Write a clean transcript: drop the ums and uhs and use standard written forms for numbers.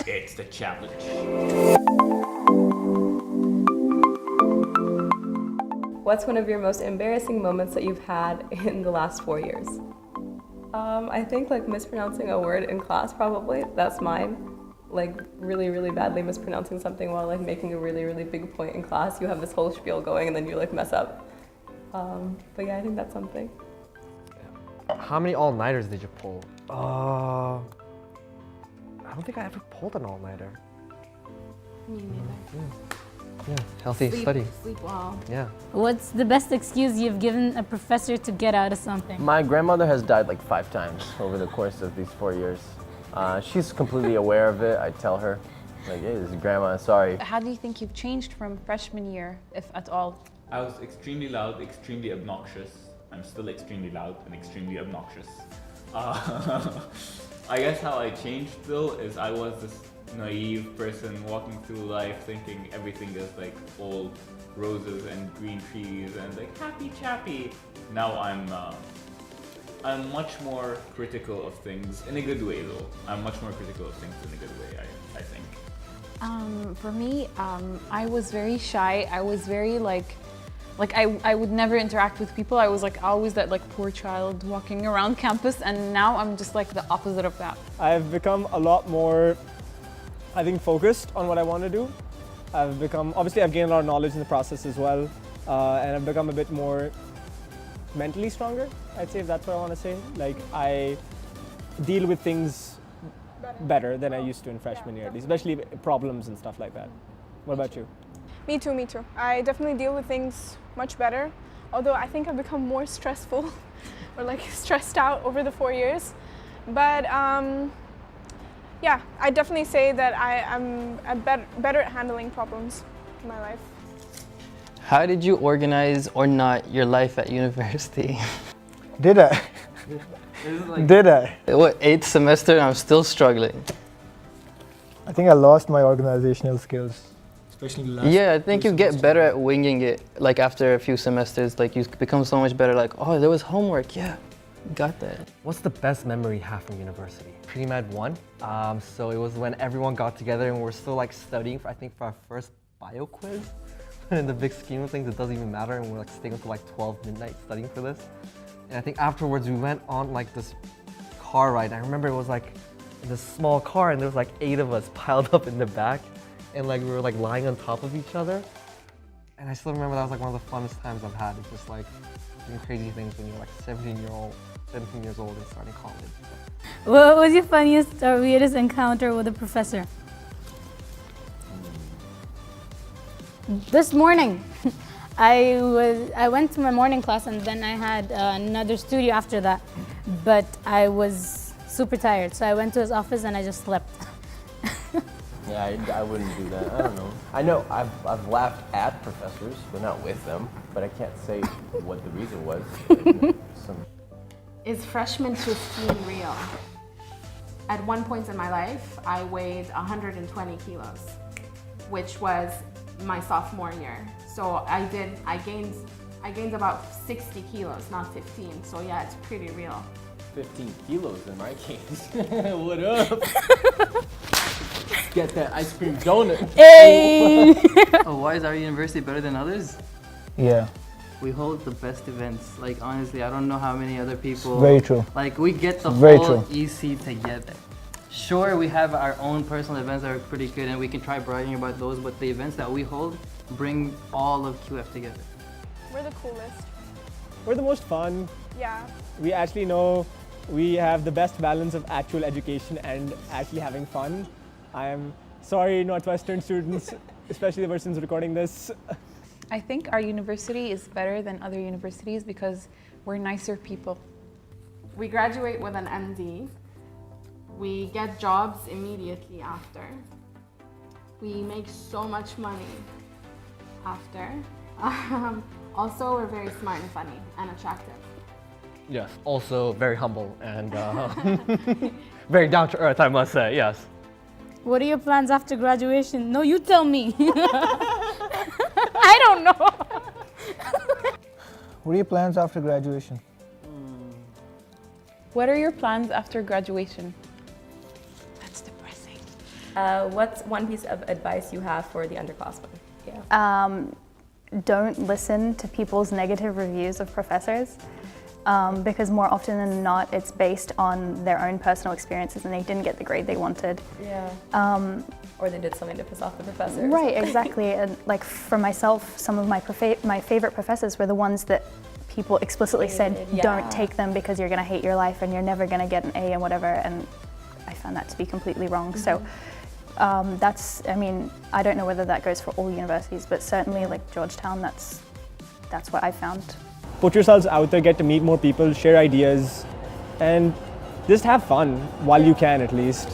It's the challenge. What's one of your most embarrassing moments that you've had in the last 4 years? I think like mispronouncing a word in class probably, that's mine. Like really, really badly mispronouncing something while like making a really, really big point in class. You have this whole spiel going and then you like mess up. But yeah, I think that's something. How many all-nighters did you pull? I don't think I ever pulled an all-nighter. Me neither. Yeah, healthy study. Sleep well. Yeah. What's the best excuse you've given a professor to get out of something? My grandmother has died like 5 times over the course of these 4 years. She's completely aware of it. I tell her, like, hey, this is grandma, sorry. How do you think you've changed from freshman year, if at all? I was extremely loud, extremely obnoxious. I'm still extremely loud and extremely obnoxious. I guess how I changed though is I was this naive person walking through life thinking everything is like all roses and green trees and like happy chappy. Now I'm much more critical of things in a good way though. I'm much more critical of things in a good way, I think. For me, I was very shy. I was very like I would never interact with people. I was like always that like poor child walking around campus, and now I'm just like the opposite of that. I've become a lot more, I think, focused on what I want to do. Obviously I've gained a lot of knowledge in the process as well, and I've become a bit more mentally stronger, I'd say, if that's what I want to say. Like, I deal with things better than I used to in freshman year, at least, especially problems and stuff like that. What about you? Me too, me too. I definitely deal with things much better, although I think I've become more stressful or like stressed out over the 4 years. But yeah, I definitely say that I'm better at handling problems in my life. How did you organize or not your life at university? Did I? Did I? What, 8th semester and I'm still struggling. I think I lost my organizational skills. Especially last Yeah, I think you get better at winging it, like after a few semesters, like you become so much better, like, oh, there was homework, yeah, got that. What's the best memory you have from university? Pre-med 1. So it was when everyone got together and we're still like studying for, I think, for our first bio quiz. In the big scheme of things, it doesn't even matter, and we're like staying until like 12 midnight studying for this. And I think afterwards we went on like this car ride. I remember it was like this small car and there was like 8 of us piled up in the back, and like we were like lying on top of each other. And I still remember that was like one of the funnest times I've had. It's just like doing crazy things when you're like 17 years old and starting college. What was your funniest or weirdest encounter with a professor? This morning, I went to my morning class and then I had another studio after that, but I was super tired, so I went to his office and I just slept. Yeah, I wouldn't do that. I don't know. I know I've laughed at professors, but not with them. But I can't say what the reason was. Is freshman 15 real? At one point in my life, I weighed 120 kilos, which was my sophomore year. So I gained about 60 kilos, not 15. So yeah, it's pretty real. 15 kilos in my case. What up? Get that ice cream donut. Hey! Oh, why is our university better than others? Yeah. We hold the best events. Like, honestly, I don't know how many other people. Very true. Like, we get the Very whole true. EC together. Sure, we have our own personal events that are pretty good and we can try bragging about those, but the events that we hold bring all of QF together. We're the coolest. We're the most fun. Yeah. We actually know we have the best balance of actual education and actually having fun. I am sorry, Northwestern students, especially the persons recording this. I think our university is better than other universities because we're nicer people. We graduate with an MD. We get jobs immediately after. We make so much money after. Also, we're very smart and funny and attractive. Yes, also very humble and very down to earth, I must say, yes. What are your plans after graduation? No, you tell me. I don't know. What are your plans after graduation? What are your plans after graduation? That's depressing. What's one piece of advice you have for the underclassmen? Yeah. Don't listen to people's negative reviews of professors. Because more often than not, it's based on their own personal experiences and they didn't get the grade they wanted. Yeah. Or they did something to piss off the professor. Right, exactly. And like for myself, some of my favorite professors were the ones that people explicitly said, don't take them because you're gonna hate your life and you're never gonna get an A and whatever. And I found that to be completely wrong. So I mean, I don't know whether that goes for all universities, but certainly like Georgetown, that's what I found. Put yourselves out there, get to meet more people, share ideas, and just have fun while you can at least.